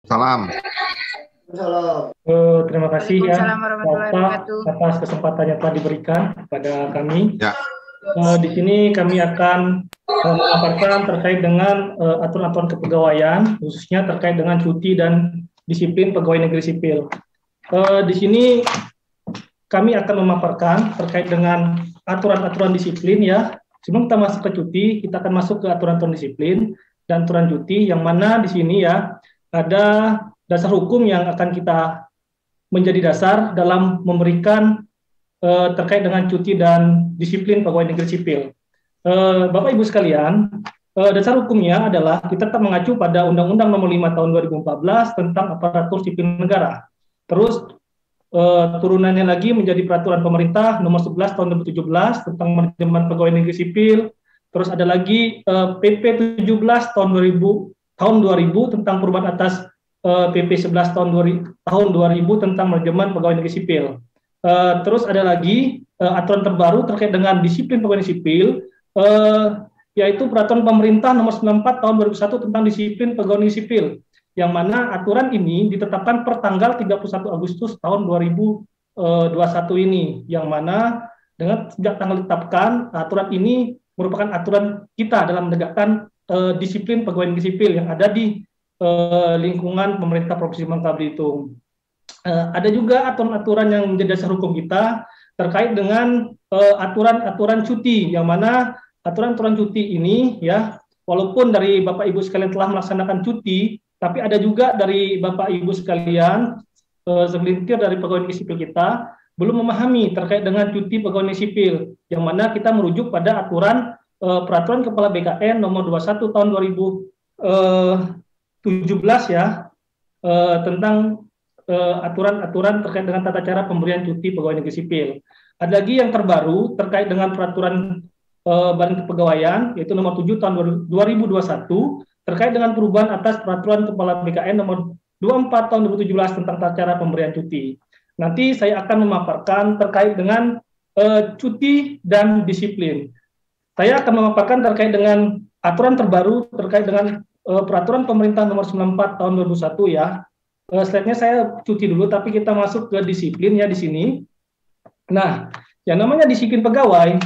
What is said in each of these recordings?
Salam. Terima kasih ya Waalaikumsalam warahmatullahi Bapak wabarakatuh. atas kesempatan yang telah diberikan kepada kami. Ya. Di sini kami akan memaparkan terkait dengan aturan-aturan kepegawaian, khususnya terkait dengan cuti dan disiplin pegawai negeri sipil. Di sini kami akan memaparkan terkait dengan aturan-aturan disiplin ya. Sebelum kita masuk ke cuti, kita akan masuk ke aturan-aturan disiplin dan aturan cuti, yang mana di sini ya ada dasar hukum yang akan kita menjadi dasar dalam memberikan terkait dengan cuti dan disiplin pegawai negeri sipil. Bapak Ibu sekalian, dasar hukumnya adalah kita tetap mengacu pada Undang-Undang Nomor 5 Tahun 2014 tentang aparatur sipil negara. Terus turunannya lagi menjadi peraturan pemerintah Nomor 11 Tahun 2017 tentang manajemen pegawai negeri sipil. Terus ada lagi PP 17 Tahun 2000 tentang perubahan atas PP 11 tahun 2000 tentang manajemen pegawai negeri sipil. Terus ada lagi aturan terbaru terkait dengan disiplin pegawai negeri sipil, yaitu peraturan pemerintah nomor 94 tahun 2001 tentang disiplin pegawai negeri sipil, yang mana aturan ini ditetapkan per tanggal 31 Agustus tahun 2021 ini, yang mana dengan sejak tanggal ditetapkan aturan ini merupakan aturan kita dalam menegakkan disiplin pegawai negeri sipil yang ada di lingkungan pemerintah Provinsi Bangka Belitung. Ada juga aturan-aturan yang menjadi dasar hukum kita terkait dengan aturan-aturan cuti, yang mana aturan-aturan cuti ini ya, walaupun dari Bapak Ibu sekalian telah melaksanakan cuti, tapi ada juga dari Bapak Ibu sekalian segelintir dari pegawai negeri sipil kita belum memahami terkait dengan cuti pegawai negeri sipil, yang mana kita merujuk pada aturan peraturan Kepala BKN nomor 21 tahun 2017 ya, tentang aturan-aturan terkait dengan tata cara pemberian cuti pegawai negeri sipil. Ada lagi yang terbaru terkait dengan peraturan Badan Kepegawaian, yaitu nomor 7 tahun 2021 terkait dengan perubahan atas peraturan Kepala BKN nomor 24 tahun 2017 tentang tata cara pemberian cuti. Nanti saya akan memaparkan terkait dengan cuti dan disiplin. Saya akan memaparkan terkait dengan aturan terbaru terkait dengan peraturan pemerintah nomor 94 tahun 2001 ya. Slide-nya saya cuci dulu, tapi kita masuk ke disiplin ya di sini. Nah, yang namanya disiplin pegawai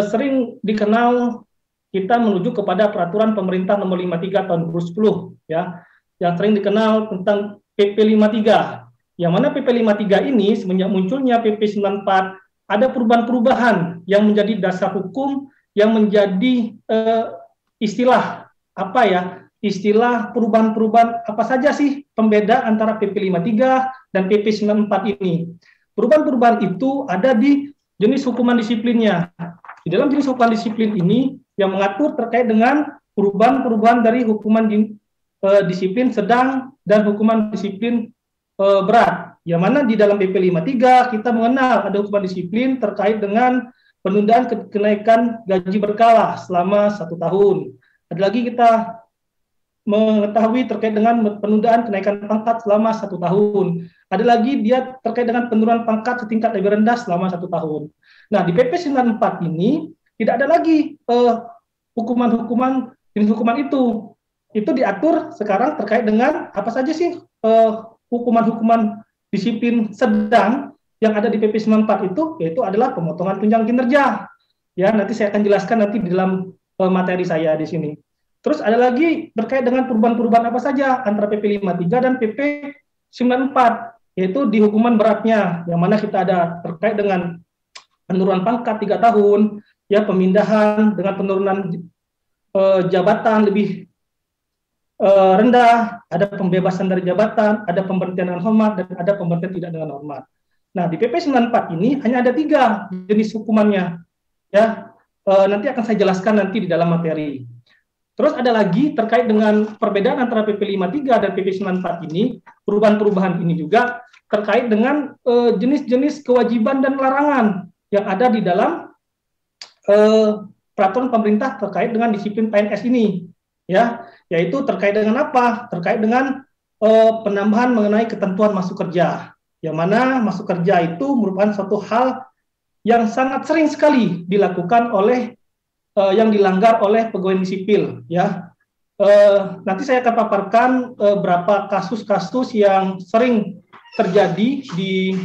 sering dikenal kita menuju kepada peraturan pemerintah nomor 53 tahun 2010 ya, yang sering dikenal tentang PP 53. Yang mana PP 53 ini semenjak munculnya PP 94 ada perubahan-perubahan yang menjadi dasar hukum, yang menjadi istilah apa ya? Istilah perubahan-perubahan apa saja sih pembeda antara PP 53 dan PP 94 ini. Perubahan-perubahan itu ada di jenis hukuman disiplinnya. Di dalam jenis hukuman disiplin ini yang mengatur terkait dengan perubahan-perubahan dari hukuman disiplin sedang dan hukuman disiplin berat. Yang mana di dalam PP 53 kita mengenal ada hukuman disiplin terkait dengan penundaan kenaikan gaji berkala selama 1 tahun. Ada lagi kita mengetahui terkait dengan penundaan kenaikan pangkat selama 1 tahun. Ada lagi dia terkait dengan penurunan pangkat setingkat lebih rendah selama 1 tahun. Nah, di PP 94 ini tidak ada lagi hukuman-hukuman jenis hukuman itu. Itu diatur sekarang terkait dengan apa saja sih hukuman-hukuman disiplin sedang yang ada di PP 94 itu, yaitu adalah pemotongan tunjangan kinerja. Ya, nanti saya akan jelaskan nanti di dalam materi saya di sini. Terus ada lagi terkait dengan perubahan-perubahan apa saja antara PP 53 dan PP 94, yaitu di hukuman beratnya, yang mana kita ada terkait dengan penurunan pangkat 3 tahun, ya, pemindahan dengan penurunan jabatan lebih rendah, ada pembebasan dari jabatan, ada pemberhentian dengan hormat, dan ada pemberhentian tidak dengan hormat. Nah, di PP 94 ini hanya ada 3 jenis hukumannya, ya. Nanti akan saya jelaskan nanti di dalam materi. Terus ada lagi terkait dengan perbedaan antara PP 53 dan PP 94 ini, perubahan-perubahan ini juga terkait dengan jenis-jenis kewajiban dan larangan yang ada di dalam peraturan pemerintah terkait dengan disiplin PNS ini, ya, yaitu terkait dengan apa? Terkait dengan penambahan mengenai ketentuan masuk kerja, yang mana masuk kerja itu merupakan suatu hal yang sangat sering sekali dilakukan oleh yang dilanggar oleh pegawai negeri sipil, ya. nanti saya akan paparkan berapa kasus-kasus yang sering terjadi di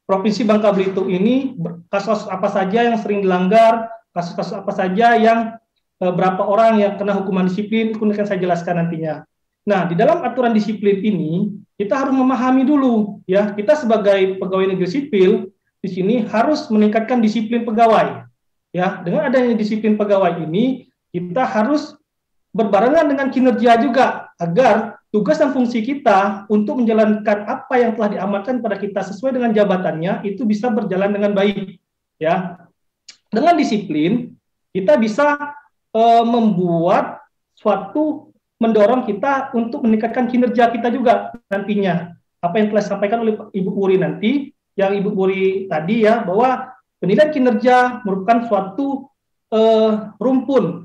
Provinsi Bangka Belitung ini, kasus apa saja yang sering dilanggar, kasus-kasus apa saja yang berapa orang yang kena hukuman disiplin, itu akan saya jelaskan nantinya. Nah, di dalam aturan disiplin ini, kita harus memahami dulu, ya, kita sebagai pegawai negeri sipil, di sini harus meningkatkan disiplin pegawai. Ya, dengan adanya disiplin pegawai ini, kita harus berbarengan dengan kinerja juga, agar tugas dan fungsi kita untuk menjalankan apa yang telah diamanatkan pada kita sesuai dengan jabatannya itu bisa berjalan dengan baik. Ya, dengan disiplin kita bisa membuat suatu mendorong kita untuk meningkatkan kinerja kita juga nantinya. Apa yang telah disampaikan oleh Ibu Wuri nanti, yang Ibu Wuri tadi ya, bahwa penilaian kinerja merupakan suatu rumpun,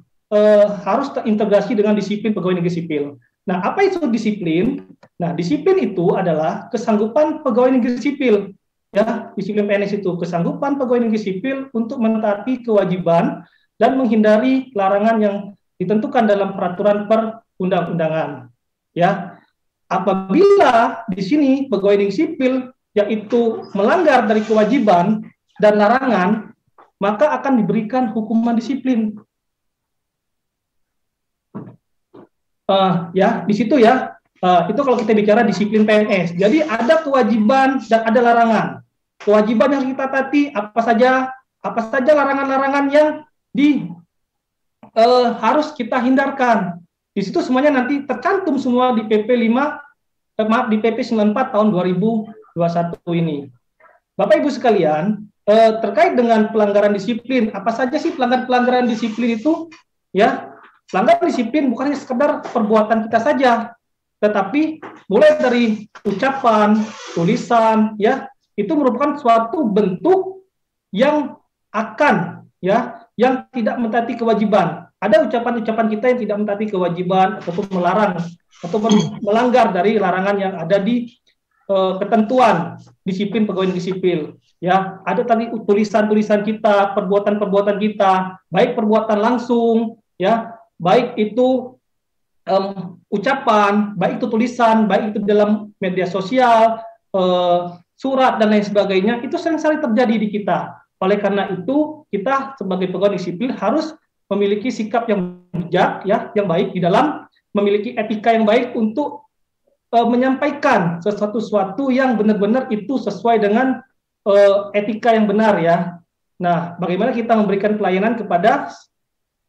harus terintegrasi dengan disiplin pegawai negeri sipil. Nah, apa itu disiplin? Nah, disiplin itu adalah kesanggupan pegawai negeri sipil. Ya, disiplin PNS itu kesanggupan pegawai negeri sipil untuk mentaati kewajiban dan menghindari larangan yang ditentukan dalam peraturan perundang-undangan. Ya, apabila di sini pegawai negeri sipil yaitu melanggar dari kewajiban dan larangan, maka akan diberikan hukuman disiplin. Ya, di situ ya, itu kalau kita bicara disiplin PNS. Jadi ada kewajiban dan ada larangan. Kewajiban yang kita taati apa saja larangan-larangan yang harus kita hindarkan. Di situ semuanya nanti tercantum semua di PP 5, di PP 94 tahun 2021 ini. Bapak Ibu sekalian, terkait dengan pelanggaran disiplin, apa saja sih pelanggaran disiplin itu? Ya, pelanggaran disiplin bukan hanya sekedar perbuatan kita saja, tetapi mulai dari ucapan, tulisan, ya, itu merupakan suatu bentuk yang akan, ya, yang tidak mentaati kewajiban. Ada ucapan-ucapan kita yang tidak mentaati kewajiban ataupun melarang ataupun melanggar dari larangan yang ada di ketentuan disiplin pegawai negeri sipil. Ya, ada tadi tulisan-tulisan kita, perbuatan-perbuatan kita, baik perbuatan langsung, ya, baik itu ucapan, baik itu tulisan, baik itu dalam media sosial, surat dan lain sebagainya, itu sering-sering terjadi di kita. Oleh karena itu, kita sebagai pegawai negeri sipil harus memiliki sikap yang bijak, ya, yang baik di dalam memiliki etika yang baik untuk menyampaikan sesuatu yang benar-benar itu sesuai dengan etika yang benar, ya. Nah, bagaimana kita memberikan pelayanan kepada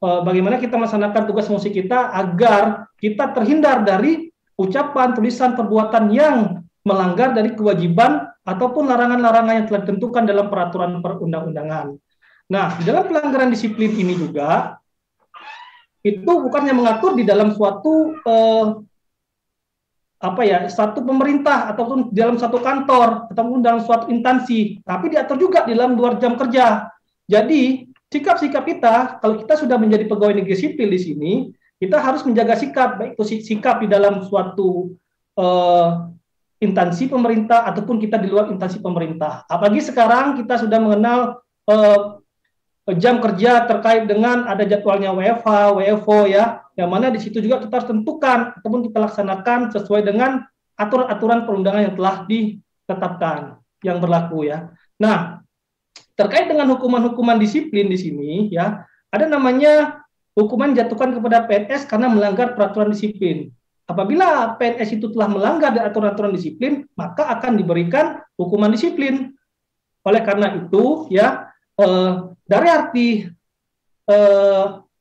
bagaimana kita melaksanakan tugas fungsi kita agar kita terhindar dari ucapan, tulisan, perbuatan yang melanggar dari kewajiban ataupun larangan-larangan yang telah ditentukan dalam peraturan perundang-undangan. Nah, di dalam pelanggaran disiplin ini juga, itu bukannya mengatur di dalam suatu satu pemerintah ataupun dalam satu kantor ataupun dalam suatu instansi, tapi diatur juga di dalam luar jam kerja. Jadi sikap-sikap kita, kalau kita sudah menjadi pegawai negeri sipil di sini, kita harus menjaga sikap, baik itu sikap di dalam suatu instansi pemerintah ataupun kita di luar instansi pemerintah. Apalagi sekarang kita sudah mengenal jam kerja terkait dengan ada jadwalnya WFH, WFO, ya, yang mana di situ juga kita harus tentukan ataupun kita laksanakan sesuai dengan aturan-aturan perundangan yang telah ditetapkan yang berlaku, ya. Nah, terkait dengan hukuman-hukuman disiplin di sini, ya, ada namanya hukuman jatuhkan kepada PNS karena melanggar peraturan disiplin. Apabila PNS itu telah melanggar aturan-aturan disiplin, maka akan diberikan hukuman disiplin. Oleh karena itu, ya, dari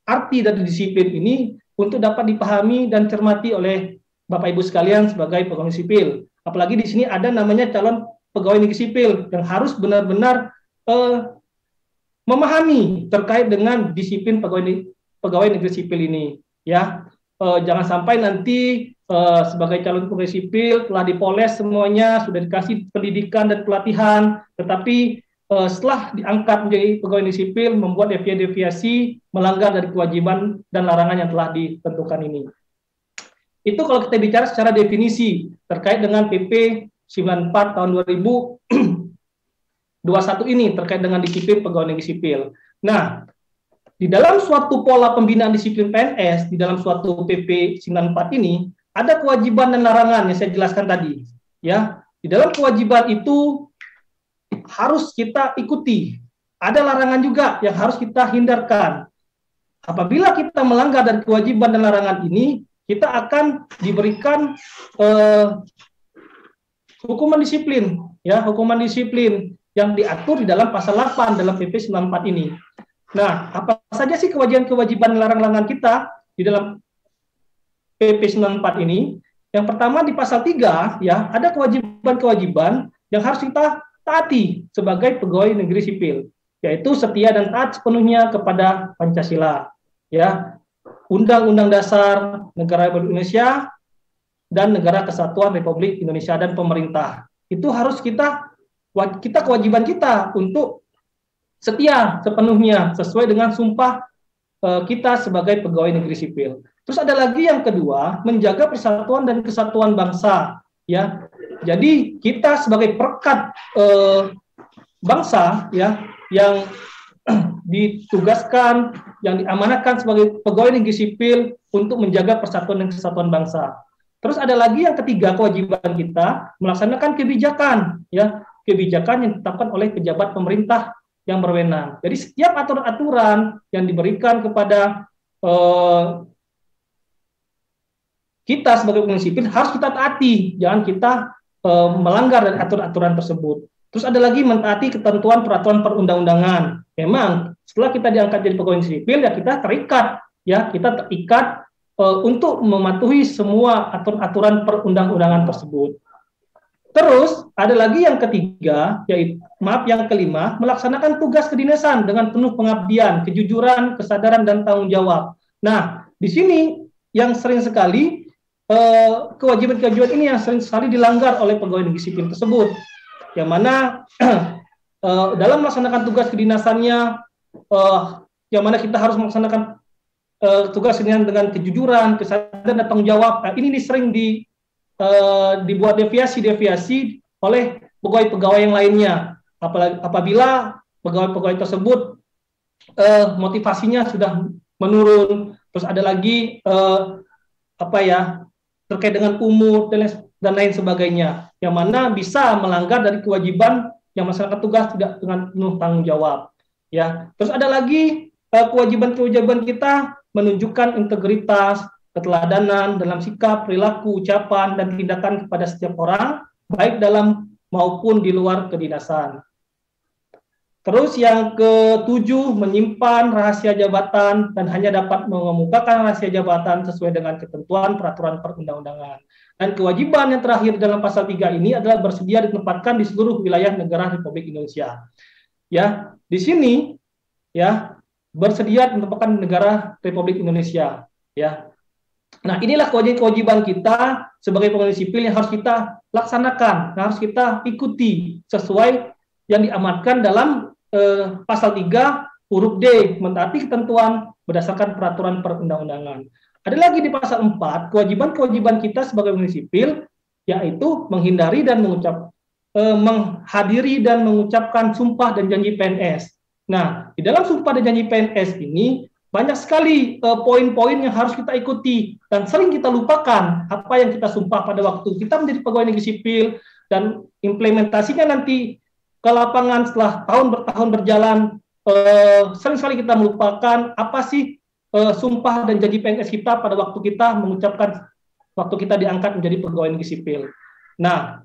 arti dari disiplin ini untuk dapat dipahami dan cermati oleh Bapak Ibu sekalian sebagai pegawai sipil. Apalagi di sini ada namanya calon pegawai negeri sipil yang harus benar-benar memahami terkait dengan disiplin pegawai negeri sipil ini, ya. Jangan sampai nanti sebagai calon pegawai sipil telah dipoles semuanya, sudah dikasih pendidikan dan pelatihan, tetapi setelah diangkat menjadi pegawai negeri sipil membuat deviasi melanggar dari kewajiban dan larangan yang telah ditentukan ini. Itu kalau kita bicara secara definisi terkait dengan PP 94 tahun 2021 ini terkait dengan disiplin pegawai negeri sipil. Nah, di dalam suatu pola pembinaan disiplin PNS, di dalam suatu PP 94 ini, ada kewajiban dan larangan yang saya jelaskan tadi. Ya, di dalam kewajiban itu harus kita ikuti. Ada larangan juga yang harus kita hindarkan. Apabila kita melanggar dari kewajiban dan larangan ini, kita akan diberikan hukuman disiplin, ya, hukuman disiplin yang diatur di dalam pasal 8 dalam PP 94 ini. Nah, apa saja sih kewajiban-kewajiban larangan kita di dalam PP 94 ini? Yang pertama di pasal 3, ya, ada kewajiban-kewajiban yang harus kita taati sebagai pegawai negeri sipil, yaitu setia dan taat sepenuhnya kepada Pancasila, ya, Undang-Undang Dasar Negara Republik Indonesia dan Negara Kesatuan Republik Indonesia dan pemerintah. Itu harus kita kewajiban kita untuk setia sepenuhnya sesuai dengan sumpah kita sebagai pegawai negeri sipil. Terus ada lagi yang kedua, menjaga persatuan dan kesatuan bangsa, ya. Jadi kita sebagai perekat bangsa, ya, yang ditugaskan, yang diamanahkan sebagai pegawai negeri sipil untuk menjaga persatuan dan kesatuan bangsa. Terus ada lagi yang ketiga, kewajiban kita melaksanakan kebijakan, ya, kebijakan yang ditetapkan oleh pejabat pemerintah yang berwenang. Jadi setiap aturan-aturan yang diberikan kepada kita sebagai pegawai sipil harus kita taati, jangan kita melanggar dari aturan-aturan tersebut. Terus ada lagi mentaati ketentuan peraturan perundang-undangan. Memang setelah kita diangkat jadi pegawai sipil, ya kita terikat, ya, kita terikat untuk mematuhi semua aturan-aturan perundang-undangan tersebut. Terus ada lagi yang ketiga, yaitu yang kelima, melaksanakan tugas kedinasan dengan penuh pengabdian, kejujuran, kesadaran dan tanggung jawab. Nah, di sini yang sering sekali kewajiban-kewajiban ini yang sering sekali dilanggar oleh pegawai negeri sipil tersebut, yang mana dalam melaksanakan tugas kedinasannya, yang mana kita harus melaksanakan tugas dengan kejujuran, kesadaran dan tanggung jawab. Nah, ini sering dibuat deviasi oleh pegawai-pegawai yang lainnya. Apabila pegawai-pegawai tersebut motivasinya sudah menurun, terus ada lagi terkait dengan umur dan lain sebagainya, yang mana bisa melanggar dari kewajiban yang melaksanakan tugas tidak dengan penuh tanggung jawab, ya. Terus ada lagi kewajiban-kewajiban kita menunjukkan integritas, keteladanan dalam sikap, perilaku, ucapan, dan tindakan kepada setiap orang, baik dalam maupun di luar kedinasan. Terus yang ketujuh, menyimpan rahasia jabatan dan hanya dapat mengemukakan rahasia jabatan sesuai dengan ketentuan peraturan perundang-undangan. Dan kewajiban yang terakhir dalam pasal 3 ini adalah bersedia ditempatkan di seluruh wilayah negara Republik Indonesia. Ya, di sini, ya, bersedia ditempatkan di negara Republik Indonesia, ya. Nah, inilah kewajiban kita sebagai pegawai sipil yang harus kita laksanakan, yang harus kita ikuti sesuai yang diamatkan dalam pasal 3 huruf D, mentaati ketentuan berdasarkan peraturan perundang-undangan. Ada lagi di pasal 4, kewajiban-kewajiban kita sebagai pegawai sipil, yaitu menghindari dan menghadiri dan mengucapkan sumpah dan janji PNS. Nah, di dalam sumpah dan janji PNS ini banyak sekali poin-poin yang harus kita ikuti dan sering kita lupakan apa yang kita sumpah pada waktu kita menjadi pegawai negeri sipil, dan implementasinya nanti ke lapangan setelah tahun berjalan, sering sekali kita melupakan apa sih sumpah dan janji PNS kita pada waktu kita mengucapkan, waktu kita diangkat menjadi pegawai negeri sipil. Nah,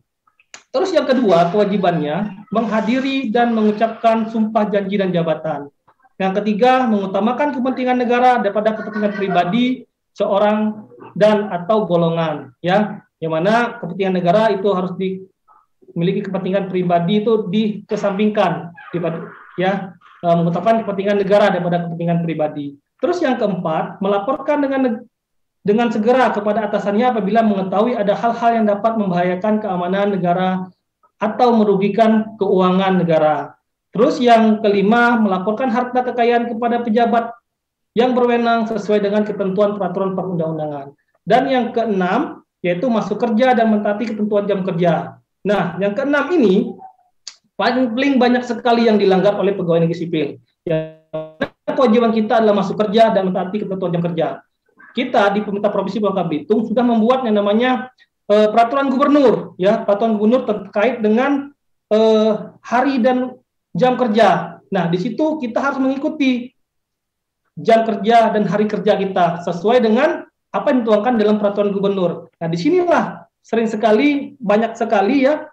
terus yang kedua, kewajibannya menghadiri dan mengucapkan sumpah janji dan jabatan. Yang ketiga, mengutamakan kepentingan negara daripada kepentingan pribadi seorang dan atau golongan, ya, yang mana kepentingan negara itu harus memiliki kepentingan pribadi itu dikesampingkan, ya, mengutamakan kepentingan negara daripada kepentingan pribadi. Terus yang keempat, melaporkan dengan segera kepada atasannya apabila mengetahui ada hal-hal yang dapat membahayakan keamanan negara atau merugikan keuangan negara. Terus yang kelima, melaporkan harta kekayaan kepada pejabat yang berwenang sesuai dengan ketentuan peraturan perundang-undangan. Dan yang keenam, yaitu masuk kerja dan mentaati ketentuan jam kerja. Nah, yang keenam ini paling banyak sekali yang dilanggar oleh pegawai negeri sipil. Ya, kewajiban kita adalah masuk kerja dan mentaati ketentuan jam kerja. Kita di pemerintah provinsi Bangka Belitung sudah membuat yang namanya peraturan gubernur, ya, peraturan gubernur terkait dengan hari dan jam kerja. Nah, di situ kita harus mengikuti jam kerja dan hari kerja kita sesuai dengan apa yang dituangkan dalam peraturan gubernur. Nah, disinilah sering sekali, banyak sekali ya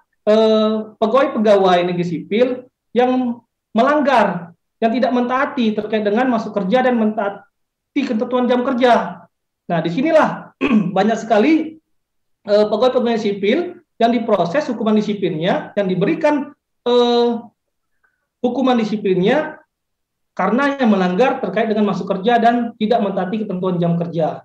pegawai-pegawai negeri sipil yang melanggar, yang tidak mentaati terkait dengan masuk kerja dan mentaati ketentuan jam kerja. Nah, disinilah banyak sekali pegawai-pegawai sipil yang diproses hukuman disiplinnya, yang diberikan hukuman disiplinnya karena yang melanggar terkait dengan masuk kerja dan tidak mentaati ketentuan jam kerja.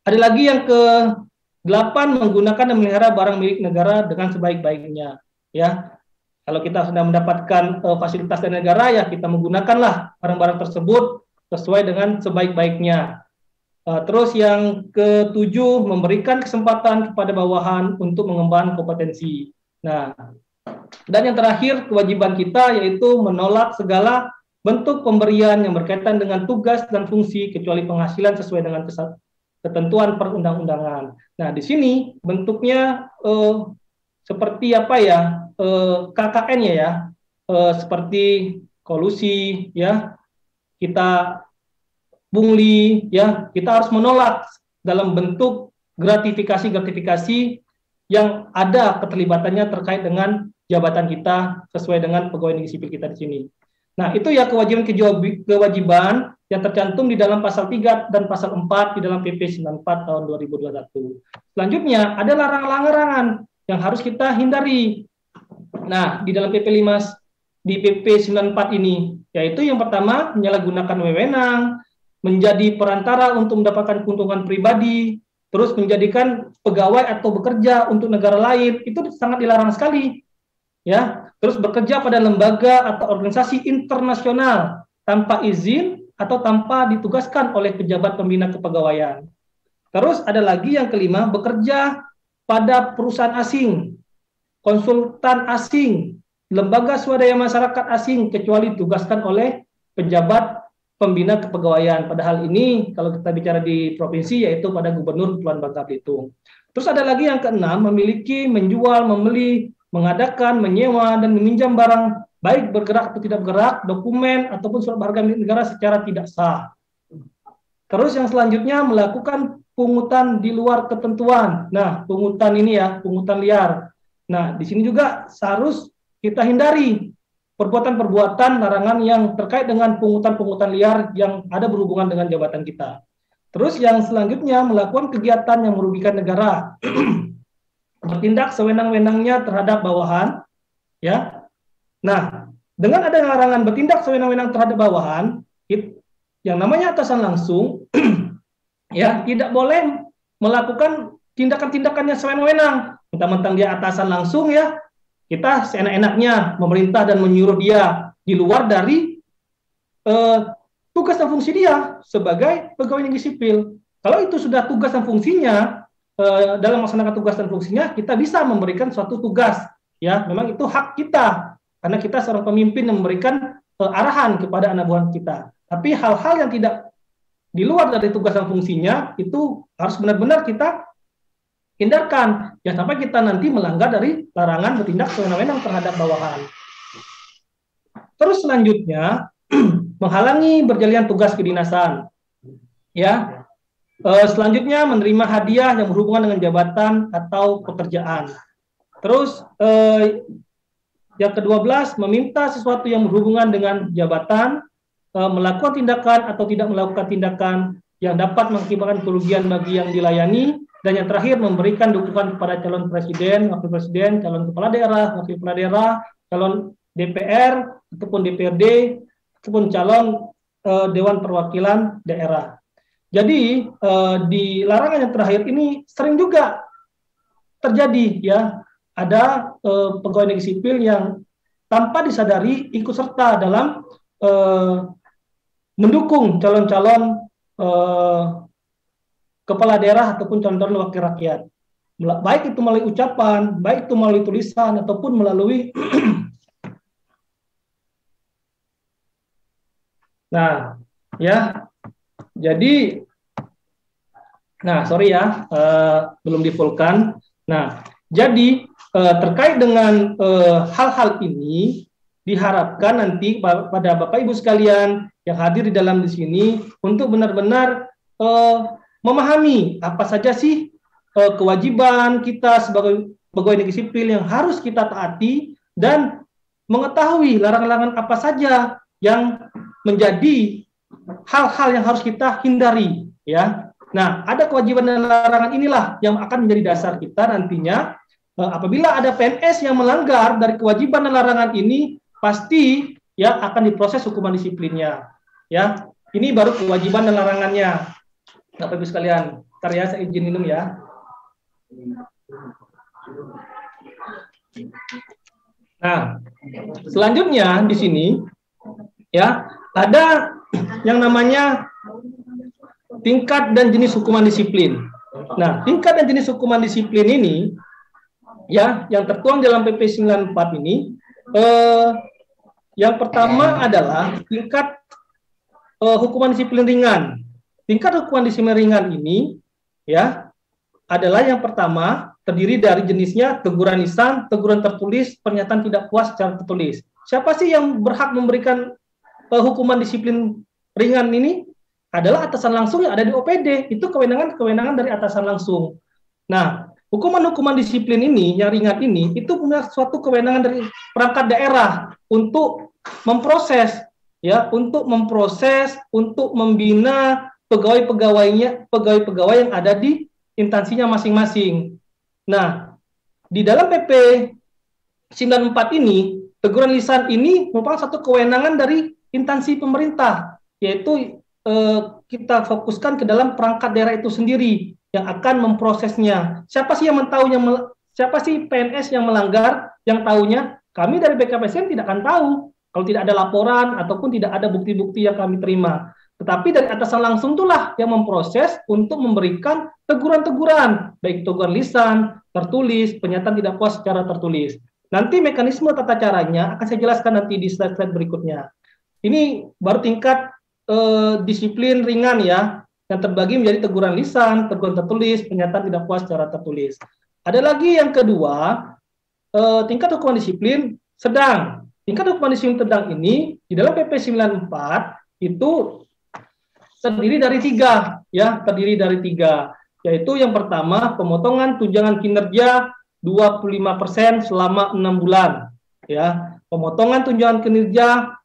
Ada lagi yang ke-8, menggunakan dan memelihara barang milik negara dengan sebaik-baiknya. Ya, kalau kita sudah mendapatkan fasilitas dari negara, ya kita menggunakanlah barang-barang tersebut sesuai dengan sebaik-baiknya. Terus yang ke-7, memberikan kesempatan kepada bawahan untuk mengembangkan kompetensi. Nah, dan yang terakhir, kewajiban kita yaitu menolak segala bentuk pemberian yang berkaitan dengan tugas dan fungsi kecuali penghasilan sesuai dengan ketentuan perundang-undangan. Nah, di sini bentuknya seperti apa ya, KKN-nya ya, seperti kolusi ya, kita pungli ya, kita harus menolak dalam bentuk gratifikasi yang ada keterlibatannya terkait dengan jabatan kita sesuai dengan pegawai negeri sipil kita di sini. Nah, itu ya kewajiban yang tercantum di dalam pasal 3 dan pasal 4 di dalam PP 94 tahun 2021. Selanjutnya ada larangan-larangan yang harus kita hindari. Nah, di dalam PP 94 ini, yaitu yang pertama, menyalahgunakan wewenang, menjadi perantara untuk mendapatkan keuntungan pribadi, terus menjadikan pegawai atau bekerja untuk negara lain, itu sangat dilarang sekali. Ya, terus bekerja pada lembaga atau organisasi internasional tanpa izin atau tanpa ditugaskan oleh pejabat pembina kepegawaian. Terus ada lagi yang kelima, bekerja pada perusahaan asing, konsultan asing, lembaga swadaya masyarakat asing kecuali ditugaskan oleh pejabat pembina kepegawaian. Padahal ini kalau kita bicara di provinsi yaitu pada Gubernur Kepulauan Bangka Belitung. Terus ada lagi yang keenam, memiliki, menjual, membeli, mengadakan, menyewa, dan meminjam barang baik bergerak atau tidak bergerak, dokumen ataupun surat berharga milik negara secara tidak sah. Terus yang selanjutnya, melakukan pungutan di luar ketentuan. Nah, pungutan ini ya, pungutan liar. Nah, di sini juga harus kita hindari perbuatan-perbuatan larangan yang terkait dengan pungutan-pungutan liar yang ada berhubungan dengan jabatan kita. Terus yang selanjutnya, melakukan kegiatan yang merugikan negara. Bertindak sewenang-wenangnya terhadap bawahan, ya. Nah, dengan ada larangan bertindak sewenang-wenang terhadap bawahan, yang namanya atasan langsung, ya, tidak boleh melakukan tindakan-tindakannya sewenang-wenang. Mentang-mentang dia atasan langsung, ya, kita seenak-enaknya memerintah dan menyuruh dia di luar dari tugas dan fungsi dia sebagai pegawai negeri sipil. Kalau itu sudah tugas dan fungsinya, dalam melaksanakan tugas dan fungsinya, kita bisa memberikan suatu tugas. Ya, memang itu hak kita, karena kita seorang pemimpin yang memberikan arahan kepada anak buah kita. Tapi hal-hal yang tidak di luar dari tugas dan fungsinya, itu harus benar-benar kita hindarkan, ya sampai kita nanti melanggar dari larangan bertindak sewenang-wenang terhadap bawahan. Terus selanjutnya, menghalangi berjalannya tugas kedinasan. Ya, selanjutnya menerima hadiah yang berhubungan dengan jabatan atau pekerjaan. Terus yang ke-12, meminta sesuatu yang berhubungan dengan jabatan, melakukan tindakan atau tidak melakukan tindakan yang dapat mengakibatkan kerugian bagi yang dilayani. Dan yang terakhir, memberikan dukungan kepada calon presiden, wakil presiden, calon kepala daerah, wakil kepala daerah, calon DPR, ataupun DPRD, ataupun calon Dewan Perwakilan Daerah. Jadi, di larangan yang terakhir ini sering juga terjadi, ya, ada pegawai negeri sipil yang tanpa disadari ikut serta dalam mendukung calon-calon kepala daerah ataupun calon wakil rakyat, baik itu melalui ucapan, baik itu melalui tulisan ataupun melalui nah Ya, jadi, nah sorry ya, belum di-fullkan. Nah, jadi terkait dengan hal-hal ini diharapkan nanti pada Bapak Ibu sekalian yang hadir di dalam di sini untuk benar-benar memahami apa saja sih kewajiban kita sebagai pegawai negeri sipil yang harus kita taati dan mengetahui larangan-larangan apa saja yang menjadi hal-hal yang harus kita hindari, ya. Nah, ada kewajiban dan larangan inilah yang akan menjadi dasar kita nantinya apabila ada PNS yang melanggar dari kewajiban dan larangan ini, pasti ya akan diproses hukuman disiplinnya. Ya, ini baru kewajiban dan larangannya. Bapak Ibu sekalian, ntar ya saya izin minum ya. Nah, selanjutnya di sini ya ada yang namanya tingkat dan jenis hukuman disiplin. Nah, tingkat dan jenis hukuman disiplin ini ya yang tertuang dalam PP 94 ini yang pertama adalah tingkat hukuman disiplin ringan. Tingkat hukuman disiplin ringan ini ya adalah yang pertama terdiri dari jenisnya teguran lisan, teguran tertulis, pernyataan tidak puas secara tertulis. Siapa sih yang berhak memberikan hukuman disiplin ringan ini? Adalah atasan langsung yang ada di OPD. Itu kewenangan dari atasan langsung. Nah, hukuman-hukuman disiplin ini yang ringan ini itu punya suatu kewenangan dari perangkat daerah untuk memproses ya, untuk membina pegawai-pegawai yang ada di instansinya masing-masing. Nah, di dalam PP 94 ini, teguran lisan ini merupakan satu kewenangan dari instansi pemerintah, yaitu kita fokuskan ke dalam perangkat daerah itu sendiri yang akan memprosesnya. Siapa sih yang siapa sih PNS yang melanggar, yang tahunya? Kami dari BKPSDM tidak akan tahu kalau tidak ada laporan ataupun tidak ada bukti-bukti yang kami terima. Tetapi dari atasan langsung itulah yang memproses untuk memberikan teguran-teguran, baik teguran lisan, tertulis, pernyataan tidak puas secara tertulis. Nanti mekanisme tata caranya akan saya jelaskan nanti di slide-slide berikutnya. Ini baru tingkat disiplin ringan ya, yang terbagi menjadi teguran lisan, teguran tertulis, pernyataan tidak puas secara tertulis. Ada lagi yang kedua, tingkat hukuman disiplin sedang. Tingkat hukuman disiplin sedang ini di dalam PP 94 itu terdiri dari tiga, yaitu yang pertama pemotongan tunjangan kinerja 25% selama 6 bulan, ya, pemotongan tunjangan kinerja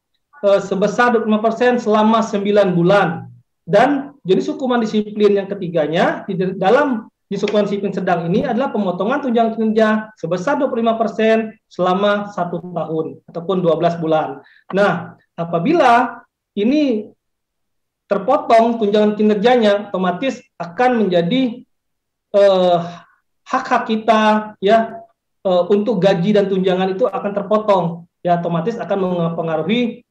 sebesar 25% selama 9 bulan, dan jenis hukuman disiplin yang ketiganya di dalam jenis hukuman disiplin sedang ini adalah pemotongan tunjangan kinerja sebesar 25% selama 1 tahun ataupun 12 bulan. Nah, apabila ini terpotong tunjangan kinerjanya, otomatis akan menjadi hak-hak kita ya untuk gaji dan tunjangan itu akan terpotong, ya, otomatis akan mempengaruhi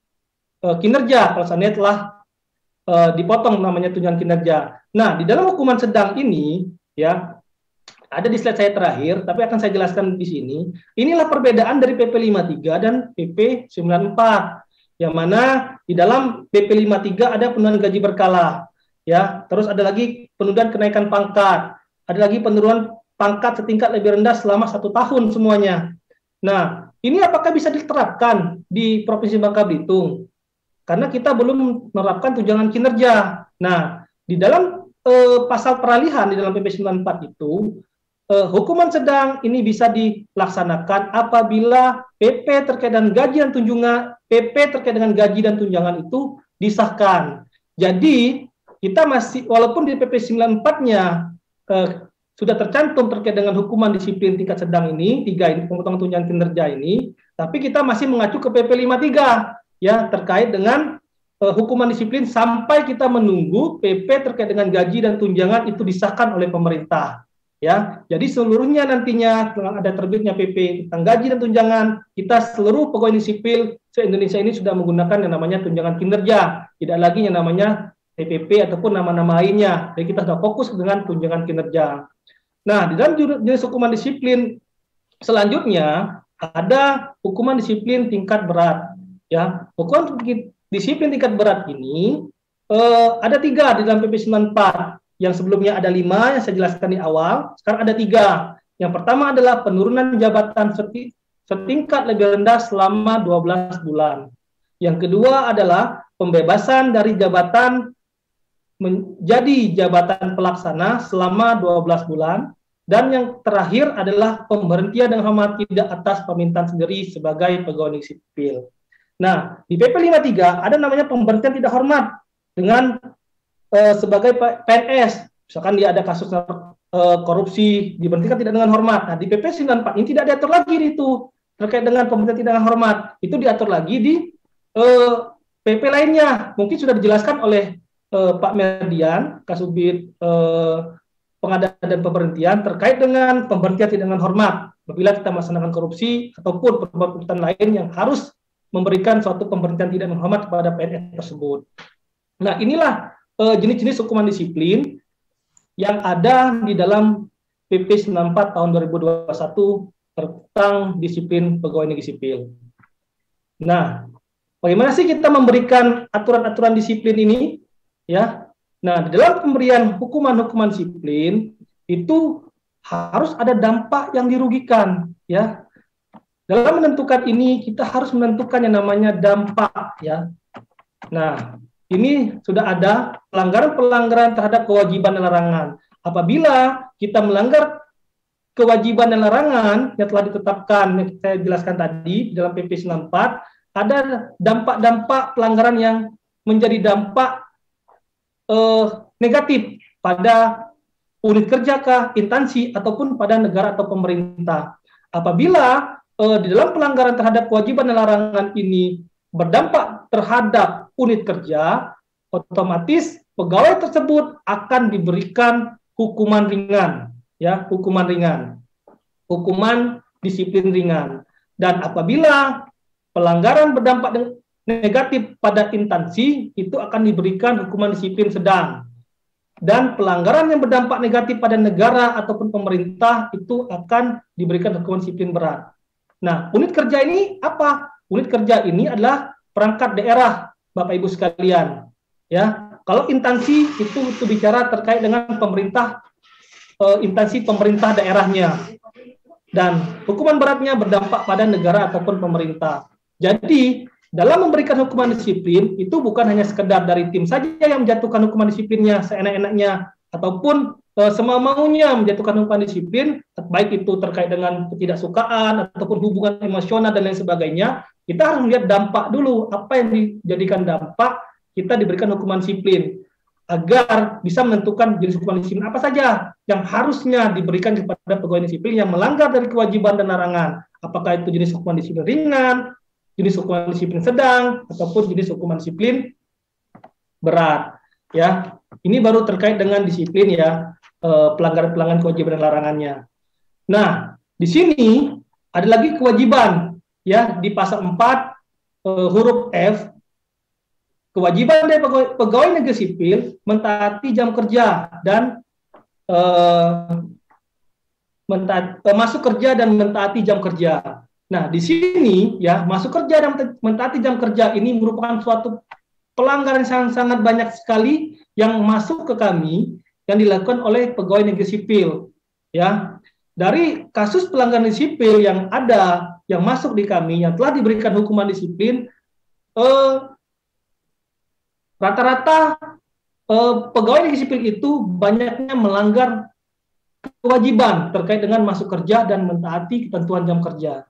kinerja kalau seandainya telah dipotong namanya tunjangan kinerja. Nah, di dalam hukuman sedang ini ya ada di slide saya terakhir, tapi akan saya jelaskan di sini. Inilah perbedaan dari PP 53 dan PP 94. Yang mana di dalam PP 53 ada penundaan gaji berkala, ya. Terus ada lagi penundaan kenaikan pangkat, ada lagi penurunan pangkat setingkat lebih rendah selama 1 tahun semuanya. Nah, ini apakah bisa diterapkan di Provinsi Bangka Belitung? Karena kita belum menerapkan tunjangan kinerja. Nah, di dalam pasal peralihan di dalam PP 94 itu hukuman sedang ini bisa dilaksanakan apabila PP terkait dengan gaji dan tunjangan, PP terkait dengan gaji dan tunjangan itu disahkan. Jadi kita masih, walaupun di PP 94-nya sudah tercantum terkait dengan hukuman disiplin tingkat sedang ini, 3 ini pemotongan tunjangan kinerja ini, tapi kita masih mengacu ke PP 53 ya terkait dengan hukuman disiplin sampai kita menunggu PP terkait dengan gaji dan tunjangan itu disahkan oleh pemerintah. Ya, jadi seluruhnya nantinya setelah ada terbitnya PP tentang gaji dan tunjangan, kita seluruh pegawai sipil se-Indonesia ini sudah menggunakan yang namanya tunjangan kinerja, tidak lagi yang namanya TPP ataupun nama-nama lainnya. Jadi kita sudah fokus dengan tunjangan kinerja. Nah, di dalam jenis hukuman disiplin selanjutnya ada hukuman disiplin tingkat berat. Ya, hukuman disiplin tingkat berat ini ada 3 di dalam PP 94. Yang sebelumnya ada 5 yang saya jelaskan di awal, sekarang ada 3. Yang pertama adalah penurunan jabatan setingkat lebih rendah selama 12 bulan. Yang kedua adalah pembebasan dari jabatan menjadi jabatan pelaksana selama 12 bulan. Dan yang terakhir adalah pemberhentian dengan hormat tidak atas permintaan sendiri sebagai pegawai negeri sipil. Nah, di PP 53 ada namanya pemberhentian tidak hormat dengan sebagai PNS. Misalkan dia ada kasus korupsi, diberhentikan tidak dengan hormat. Nah, di PP 94 ini tidak diatur lagi itu terkait dengan pemberhentian tidak dengan hormat. Itu diatur lagi di PP lainnya. Mungkin sudah dijelaskan oleh Pak Merdian, Kasubit Pengadaan dan Pemberhentian terkait dengan pemberhentian tidak dengan hormat apabila kita melaksanakan korupsi ataupun perbuatan lain yang harus memberikan suatu pemberhentian tidak dengan hormat kepada PNS tersebut. Nah, inilah jenis-jenis hukuman disiplin yang ada di dalam PP 94 tahun 2021 tentang disiplin pegawai negeri sipil. Nah, bagaimana sih kita memberikan aturan-aturan disiplin ini? Ya, nah, di dalam pemberian hukuman-hukuman disiplin itu harus ada dampak yang dirugikan, ya. Dalam menentukan ini kita harus menentukan yang namanya dampak, ya. Nah, ini sudah ada pelanggaran-pelanggaran terhadap kewajiban dan larangan. Apabila kita melanggar kewajiban dan larangan yang telah ditetapkan, yang saya jelaskan tadi dalam PP 94, ada dampak-dampak pelanggaran yang menjadi dampak negatif pada unit kerja kah, instansi, ataupun pada negara atau pemerintah. Apabila di dalam pelanggaran terhadap kewajiban dan larangan ini berdampak terhadap unit kerja, otomatis pegawai tersebut akan diberikan hukuman ringan, ya, hukuman ringan, hukuman disiplin ringan. Dan apabila pelanggaran berdampak negatif pada instansi, itu akan diberikan hukuman disiplin sedang. Dan pelanggaran yang berdampak negatif pada negara ataupun pemerintah itu akan diberikan hukuman disiplin berat. Nah, unit kerja ini apa? Unit kerja ini adalah perangkat daerah, Bapak Ibu sekalian. Ya, kalau instansi itu bicara terkait dengan pemerintah, instansi pemerintah daerahnya. Dan hukuman beratnya berdampak pada negara ataupun pemerintah. Jadi, dalam memberikan hukuman disiplin, itu bukan hanya sekedar dari tim saja yang menjatuhkan hukuman disiplinnya seenak-enaknya, ataupun semau-maunya menjatuhkan hukuman disiplin, baik itu terkait dengan ketidaksukaan, ataupun hubungan emosional, dan lain sebagainya. Kita harus melihat dampak dulu, apa yang dijadikan dampak, kita diberikan hukuman disiplin, agar bisa menentukan jenis hukuman disiplin apa saja yang harusnya diberikan kepada pegawai disiplin yang melanggar dari kewajiban dan larangan. Apakah itu jenis hukuman disiplin ringan, jenis hukuman disiplin sedang, ataupun jenis hukuman disiplin berat. Ya, ini baru terkait dengan disiplin, ya, pelanggaran-pelanggaran kewajiban dan larangannya. Nah, di sini ada lagi kewajiban, ya, di pasal 4 huruf F, kewajiban dari pegawai negeri sipil mentaati jam kerja dan masuk kerja dan mentaati jam kerja. Nah, di sini, ya, masuk kerja dan mentaati jam kerja ini merupakan suatu pelanggaran sangat-sangat banyak sekali yang masuk ke kami yang dilakukan oleh pegawai negeri sipil. Ya, dari kasus pelanggaran sipil yang ada, yang masuk di kami, yang telah diberikan hukuman disiplin, rata-rata pegawai negeri sipil itu banyaknya melanggar kewajiban terkait dengan masuk kerja dan mentaati ketentuan jam kerja.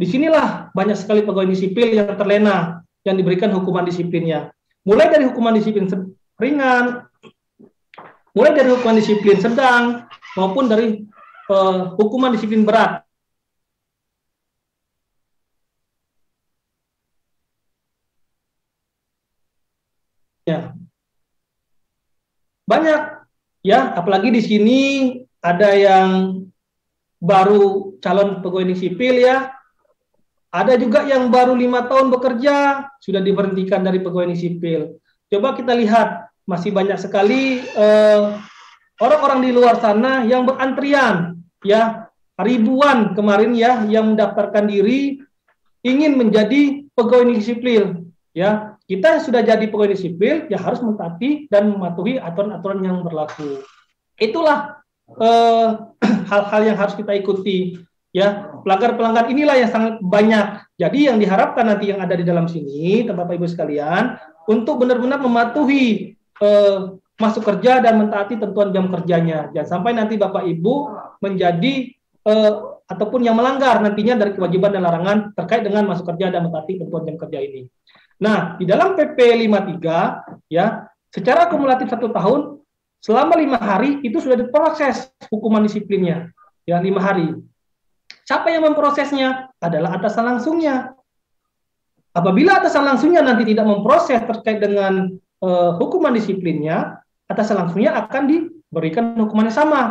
Disinilah banyak sekali pegawai negeri sipil yang terlena, yang diberikan hukuman disiplinnya. Mulai dari hukuman disiplin ringan, mulai dari hukuman disiplin sedang, maupun dari hukuman disiplin berat. Ya. Banyak, ya, apalagi di sini ada yang baru calon pegawai negeri sipil, ya. Ada juga yang baru 5 tahun bekerja, sudah diberhentikan dari pegawai negeri sipil. Coba kita lihat, masih banyak sekali orang-orang di luar sana yang berantrian, ya, ribuan kemarin, ya, yang mendaftarkan diri ingin menjadi pegawai negeri sipil, ya. kita sudah jadi pegawai sipil, ya harus mentaati dan mematuhi aturan-aturan yang berlaku. Itulah hal-hal yang harus kita ikuti. Ya, pelanggar-pelanggar inilah yang sangat banyak. Jadi yang diharapkan nanti yang ada di dalam sini, Bapak Ibu sekalian, untuk benar-benar mematuhi masuk kerja dan mentaati tentuan jam kerjanya. Jangan sampai nanti Bapak Ibu menjadi ataupun yang melanggar nantinya dari kewajiban dan larangan terkait dengan masuk kerja dan mentaati tentuan jam kerja ini. Nah, di dalam PP 53 ya, secara akumulatif 1 tahun selama 5 hari itu sudah diproses hukuman disiplinnya. Ya, 5 hari. Siapa yang memprosesnya? Adalah atasan langsungnya. Apabila atasan langsungnya nanti tidak memproses terkait dengan hukuman disiplinnya, atasan langsungnya akan diberikan hukuman yang sama.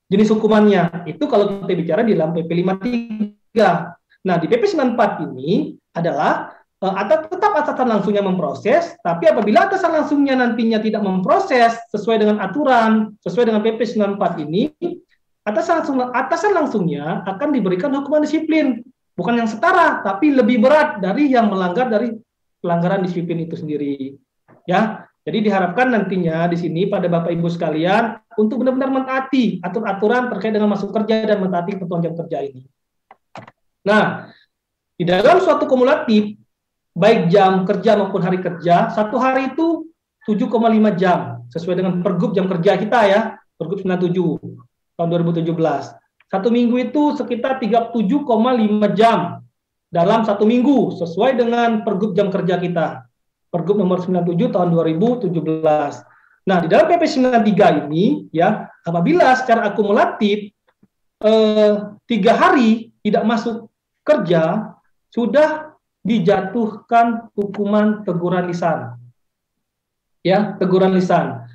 Jenis hukumannya itu kalau kita bicara di dalam PP 53. Nah, di PP 94 ini adalah tetap atasan langsungnya memproses, tapi apabila atasan langsungnya nantinya tidak memproses sesuai dengan aturan, sesuai dengan PP 94 ini, atasan langsungnya akan diberikan hukuman disiplin, bukan yang setara, tapi lebih berat dari yang melanggar dari pelanggaran disiplin itu sendiri. Ya, jadi diharapkan nantinya di sini pada Bapak Ibu sekalian untuk benar-benar mentaati aturan terkait dengan masuk kerja dan mentaati ketentuan jam kerja ini. Nah, di dalam suatu kumulatif, baik jam kerja maupun hari kerja, 1 hari itu 7,5 jam, sesuai dengan Pergub jam kerja kita ya, Pergub 97 tahun 2017. 1 minggu itu sekitar 37,5 jam dalam 1 minggu, sesuai dengan Pergub jam kerja kita, Pergub nomor 97 tahun 2017. Nah, di dalam PP 93 ini, ya, apabila secara akumulatif 3 hari tidak masuk kerja, sudah dijatuhkan hukuman teguran lisan. Ya, teguran lisan.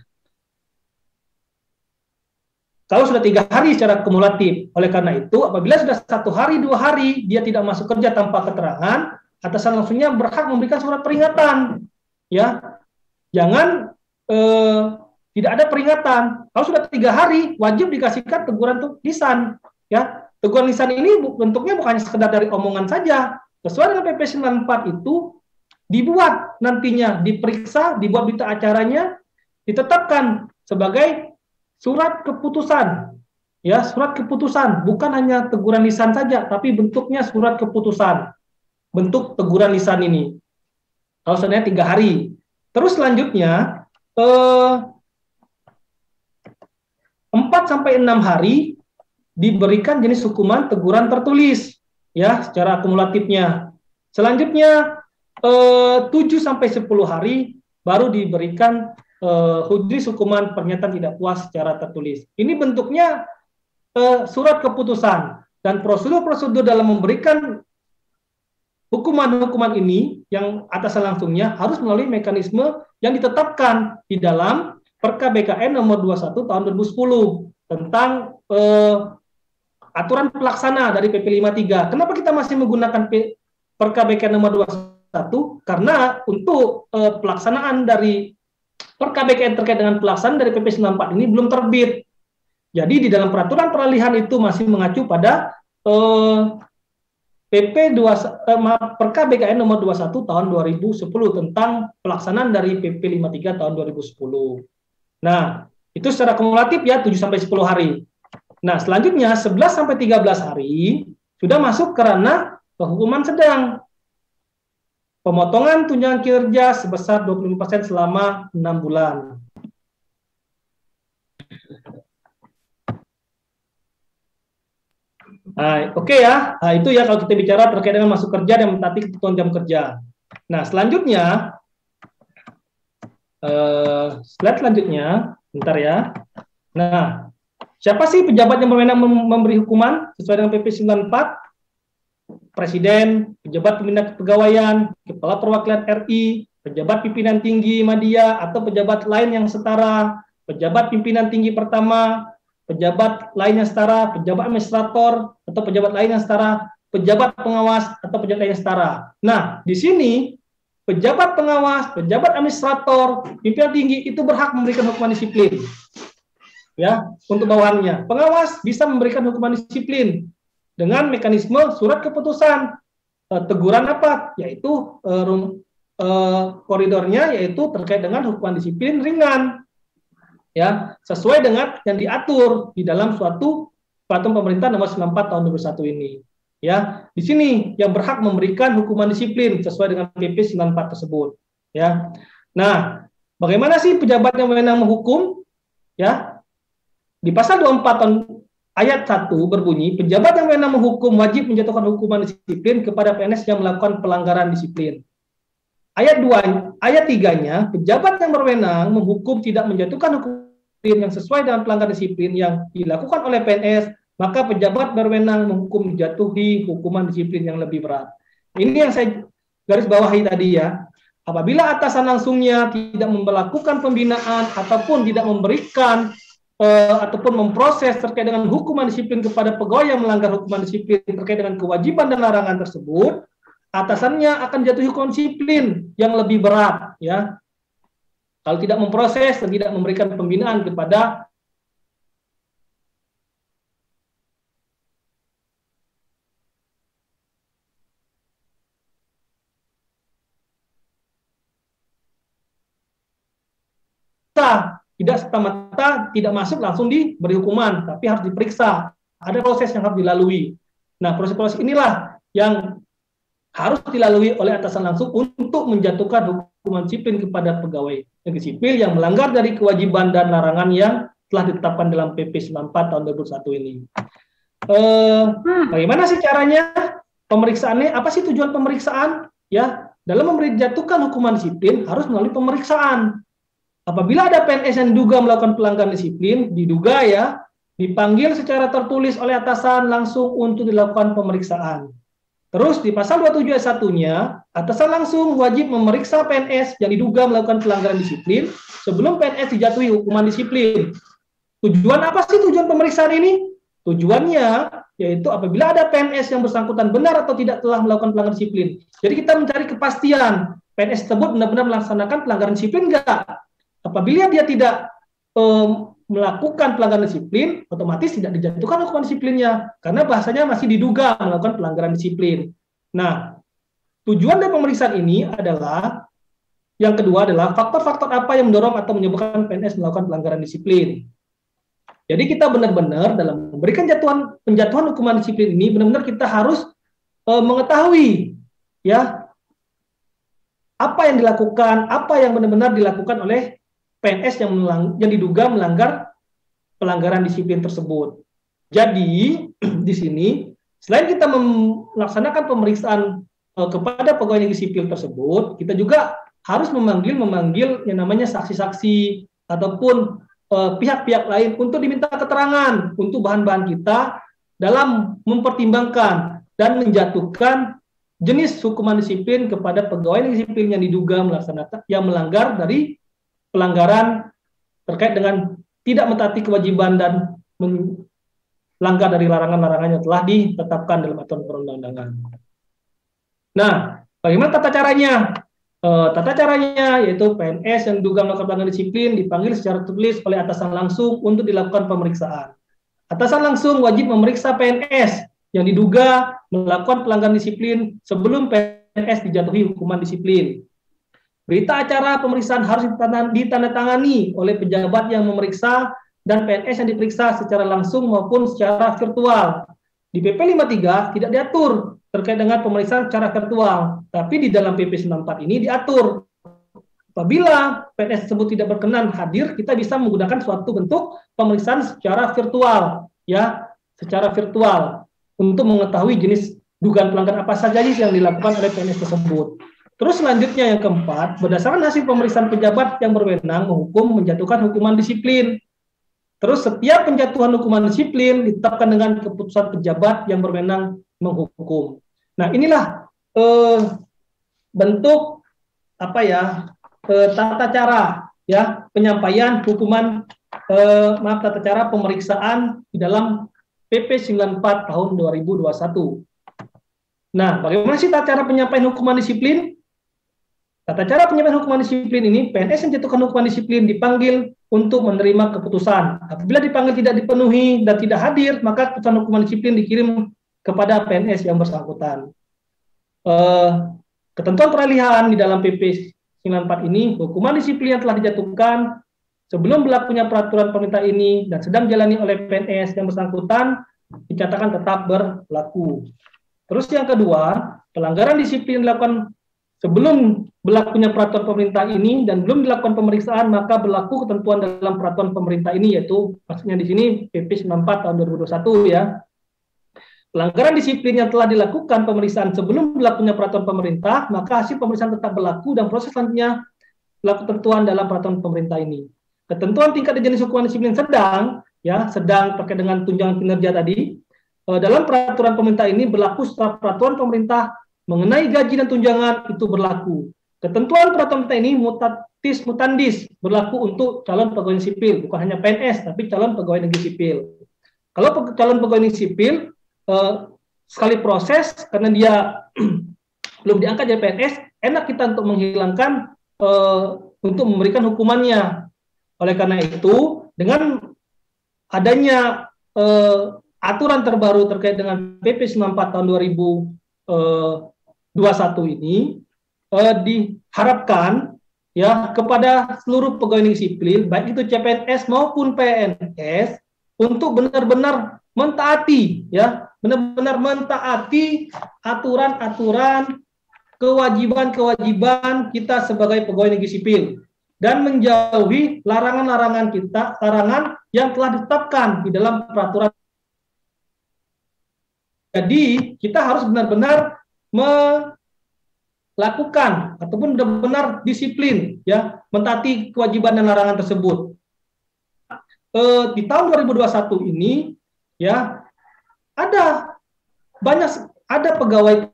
Kalau sudah 3 hari secara kumulatif, oleh karena itu, apabila sudah 1 hari, 2 hari, dia tidak masuk kerja tanpa keterangan, atasan langsungnya berhak memberikan surat peringatan. Ya, jangan tidak ada peringatan. Kalau sudah 3 hari, wajib dikasihkan teguran lisan. Ya, teguran lisan ini bentuknya bukan hanya sekedar dari omongan saja. Sesuai dengan PP 94 itu dibuat nantinya, diperiksa, dibuat berita acaranya, ditetapkan sebagai surat keputusan, ya, surat keputusan, bukan hanya teguran lisan saja, tapi bentuknya surat keputusan, bentuk teguran lisan ini. Kalau sebenarnya 3 hari. Terus selanjutnya 4-6 hari diberikan jenis hukuman teguran tertulis, ya, secara akumulatifnya. Selanjutnya 7-10 hari baru diberikan jenis hukuman pernyataan tidak puas secara tertulis. Ini bentuknya surat keputusan, dan prosedur-prosedur dalam memberikan hukuman-hukuman ini yang atasan langsungnya harus melalui mekanisme yang ditetapkan di dalam Perka BKN nomor 21 tahun 2010 tentang aturan pelaksana dari PP 53. Kenapa kita masih menggunakan Perka BKN nomor 21? Karena untuk pelaksanaan dari Perka BKN terkait dengan pelaksanaan dari PP 94 ini belum terbit. Jadi di dalam peraturan peralihan itu masih mengacu pada Perka BKN nomor 21 tahun 2010 tentang pelaksanaan dari PP 53 tahun 2010. Nah, itu secara kumulatif ya 7-10 hari. Nah, selanjutnya 11-13 hari sudah masuk ke ranah hukuman sedang. Pemotongan tunjangan kinerja sebesar 25% selama 6 bulan. Nah, oke ya. Nah, itu ya kalau kita bicara terkait dengan masuk kerja dan mentaati ketentuan jam kerja. Nah, selanjutnya, slide selanjutnya, bentar ya. Nah, siapa sih pejabat yang berwenang memberi hukuman sesuai dengan PP 94? Presiden, pejabat pembina kepegawaian, kepala perwakilan RI, pejabat pimpinan tinggi media atau pejabat lain yang setara, pejabat pimpinan tinggi pertama, pejabat lain yang setara, pejabat administrator atau pejabat lain yang setara, pejabat pengawas atau pejabat lain yang setara. Nah, di sini pejabat pengawas, pejabat administrator, pimpinan tinggi itu berhak memberikan hukuman disiplin. Ya, untuk bawahannya. Pengawas bisa memberikan hukuman disiplin dengan mekanisme surat keputusan. Teguran apa? Yaitu koridornya yaitu terkait dengan hukuman disiplin ringan, ya, sesuai dengan yang diatur di dalam suatu peraturan pemerintah nomor 94 tahun 2021 ini. Ya, di sini yang berhak memberikan hukuman disiplin sesuai dengan PP 94 tersebut. Ya, nah, bagaimana sih pejabat yang wewenang menghukum? Ya, di pasal 24 tahun ayat 1 berbunyi, pejabat yang wewenang menghukum wajib menjatuhkan hukuman disiplin kepada PNS yang melakukan pelanggaran disiplin. Ayat 2, ayat 3-nya, pejabat yang berwenang menghukum tidak menjatuhkan hukuman disiplin yang sesuai dengan pelanggaran disiplin yang dilakukan oleh PNS, maka pejabat berwenang menghukum dijatuhi hukuman disiplin yang lebih berat. Ini yang saya garis bawahi tadi ya. Apabila atasan langsungnya tidak melakukan pembinaan ataupun tidak memberikan ataupun memproses terkait dengan hukuman disiplin kepada pegawai yang melanggar hukuman disiplin terkait dengan kewajiban dan larangan tersebut, atasannya akan jatuh hukuman disiplin yang lebih berat, ya. Kalau tidak memproses dan tidak memberikan pembinaan kepada tidak serta-merta tidak masuk langsung diberi hukuman, tapi harus diperiksa. Ada proses yang harus dilalui. Nah, proses-proses inilah yang harus dilalui oleh atasan langsung untuk menjatuhkan hukuman disiplin kepada pegawai negeri sipil yang melanggar dari kewajiban dan larangan yang telah ditetapkan dalam PP 94 tahun 2001 ini. Bagaimana sih caranya pemeriksaannya? Apa sih tujuan pemeriksaan? Ya, dalam menjatuhkan hukuman disiplin harus melalui pemeriksaan. Apabila ada PNS yang diduga melakukan pelanggaran disiplin, diduga ya, dipanggil secara tertulis oleh atasan langsung untuk dilakukan pemeriksaan. Terus di pasal 27 ayat 1-nya, atasan langsung wajib memeriksa PNS yang diduga melakukan pelanggaran disiplin sebelum PNS dijatuhi hukuman disiplin. Tujuan apa sih tujuan pemeriksaan ini? Tujuannya yaitu apabila ada PNS yang bersangkutan benar atau tidak telah melakukan pelanggaran disiplin. Jadi kita mencari kepastian PNS tersebut benar-benar melaksanakan pelanggaran disiplin enggak? Apabila dia tidak melakukan pelanggaran disiplin, otomatis tidak dijatuhkan hukuman disiplinnya, karena bahasanya masih diduga melakukan pelanggaran disiplin. Nah, tujuan dari pemeriksaan ini adalah, yang kedua adalah faktor-faktor apa yang mendorong atau menyebabkan PNS melakukan pelanggaran disiplin. Jadi kita benar-benar dalam memberikan penjatuhan hukuman disiplin ini, benar-benar kita harus mengetahui ya apa yang dilakukan, apa yang benar-benar dilakukan oleh PNS yang diduga melanggar pelanggaran disiplin tersebut. Jadi di sini selain kita melaksanakan pemeriksaan kepada pegawai negeri sipil tersebut, kita juga harus memanggil yang namanya saksi-saksi ataupun pihak-pihak lain untuk diminta keterangan untuk bahan-bahan kita dalam mempertimbangkan dan menjatuhkan jenis hukuman disiplin kepada pegawai negeri sipil yang diduga yang melanggar dari pelanggaran terkait dengan tidak mentaati kewajiban dan melanggar dari larangan-larangan yang telah ditetapkan dalam aturan perundang-undangan. Nah, bagaimana tata caranya? Tata caranya yaitu PNS yang diduga melakukan pelanggaran disiplin dipanggil secara tertulis oleh atasan langsung untuk dilakukan pemeriksaan. Atasan langsung wajib memeriksa PNS yang diduga melakukan pelanggaran disiplin sebelum PNS dijatuhi hukuman disiplin. Berita acara pemeriksaan harus ditandatangani oleh pejabat yang memeriksa dan PNS yang diperiksa secara langsung maupun secara virtual. Di PP 53 tidak diatur terkait dengan pemeriksaan secara virtual, tapi di dalam PP 94 ini diatur. Apabila PNS tersebut tidak berkenan hadir, kita bisa menggunakan suatu bentuk pemeriksaan secara virtual, ya, secara virtual untuk mengetahui jenis dugaan pelanggaran apa saja yang dilakukan oleh PNS tersebut. Terus selanjutnya yang keempat, berdasarkan hasil pemeriksaan pejabat yang berwenang menghukum menjatuhkan hukuman disiplin. Terus setiap penjatuhan hukuman disiplin ditetapkan dengan keputusan pejabat yang berwenang menghukum. Nah, inilah bentuk apa ya tata cara ya penyampaian hukuman tata cara pemeriksaan di dalam PP 94 tahun 2021. Nah, bagaimana sih tata cara penyampaian hukuman disiplin? Tata cara penyampaian hukuman disiplin ini, PNS yang jatuhkan hukuman disiplin dipanggil untuk menerima keputusan. Apabila dipanggil tidak dipenuhi dan tidak hadir, maka keputusan hukuman disiplin dikirim kepada PNS yang bersangkutan. Ketentuan peralihan di dalam PP 94 ini, hukuman disiplin yang telah dijatuhkan sebelum berlakunya peraturan pemerintah ini dan sedang dijalani oleh PNS yang bersangkutan dinyatakan tetap berlaku. Terus yang kedua, pelanggaran disiplin dilakukan sebelum berlakunya peraturan pemerintah ini dan belum dilakukan pemeriksaan, maka berlaku ketentuan dalam peraturan pemerintah ini, yaitu maksudnya di sini PP 94 tahun 2021 ya. Pelanggaran disiplin yang telah dilakukan pemeriksaan sebelum berlakunya peraturan pemerintah, maka hasil pemeriksaan tetap berlaku dan proses selanjutnya berlaku ketentuan dalam peraturan pemerintah ini. Ketentuan tingkat dan jenis hukuman disiplin sedang, ya, sedang terkait dengan tunjangan kinerja tadi, dalam peraturan pemerintah ini berlaku setelah peraturan pemerintah mengenai gaji dan tunjangan itu berlaku. Ketentuan peraturan pemerintah ini mutatis mutandis berlaku untuk calon pegawai sipil, bukan hanya PNS, tapi calon pegawai negeri sipil. Kalau calon pegawai negeri sipil, sekali proses karena dia belum diangkat jadi PNS, enak kita untuk menghilangkan untuk memberikan hukumannya. Oleh karena itu, dengan adanya aturan terbaru terkait dengan PP 94 tahun 2021 ini, diharapkan ya kepada seluruh pegawai negeri sipil, baik itu CPNS maupun PNS, untuk benar-benar mentaati, ya, benar-benar mentaati aturan-aturan, kewajiban-kewajiban kita sebagai pegawai negeri sipil dan menjauhi larangan-larangan larangan yang telah ditetapkan di dalam peraturan. Jadi kita harus benar-benar melakukan ataupun benar-benar disiplin, ya, mentaati kewajiban dan larangan tersebut. Di tahun 2021 ini, ya, ada pegawai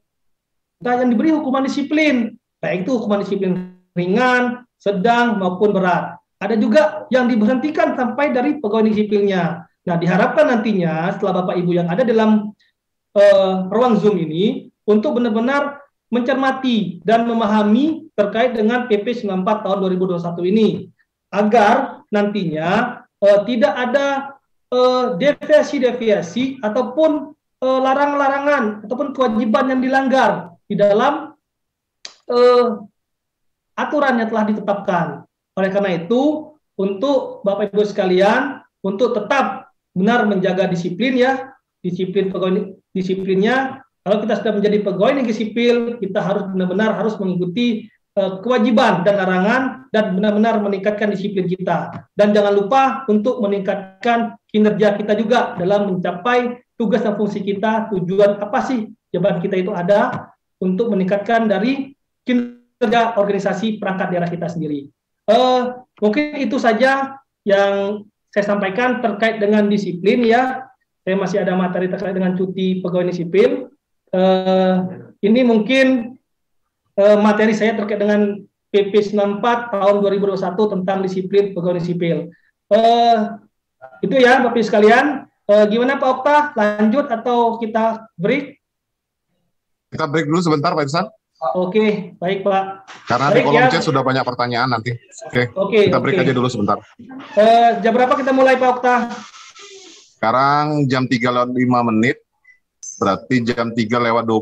yang diberi hukuman disiplin, baik itu hukuman disiplin ringan, sedang maupun berat. Ada juga yang diberhentikan sampai dari pegawai negeri sipilnya. Nah, diharapkan nantinya setelah Bapak Ibu yang ada dalam ruang Zoom ini untuk benar-benar mencermati dan memahami terkait dengan PP 94 tahun 2021 ini, agar nantinya tidak ada deviasi-deviasi ataupun larangan-larangan ataupun kewajiban yang dilanggar di dalam aturan yang telah ditetapkan. Oleh karena itu, untuk Bapak Ibu sekalian, untuk tetap benar menjaga disiplin, ya, disiplin pegawai disiplinnya. Kalau kita sudah menjadi pegawai negeri sipil, kita harus benar-benar harus mengikuti kewajiban dan larangan dan benar-benar meningkatkan disiplin kita. Dan jangan lupa untuk meningkatkan kinerja kita juga dalam mencapai tugas dan fungsi kita. Tujuan apa sih jabatan kita itu ada untuk meningkatkan dari kinerja organisasi perangkat daerah kita sendiri. Mungkin itu saja yang saya sampaikan terkait dengan disiplin, ya. Saya masih ada materi terkait dengan cuti pegawai negeri sipil. Ini mungkin materi saya terkait dengan PP 94 tahun 2021 tentang disiplin pegawai negeri sipil. Itu ya Bapak Ibu sekalian. Gimana Pak Okta? Lanjut atau kita break? Kita break dulu sebentar Pak Ihsan. Oke, baik Pak. Karena baik, di kolom ya. chat sudah banyak pertanyaan nanti. Oke, kita break aja dulu sebentar. Jam berapa kita mulai Pak Okta? Sekarang jam 3:05, berarti jam 3:20.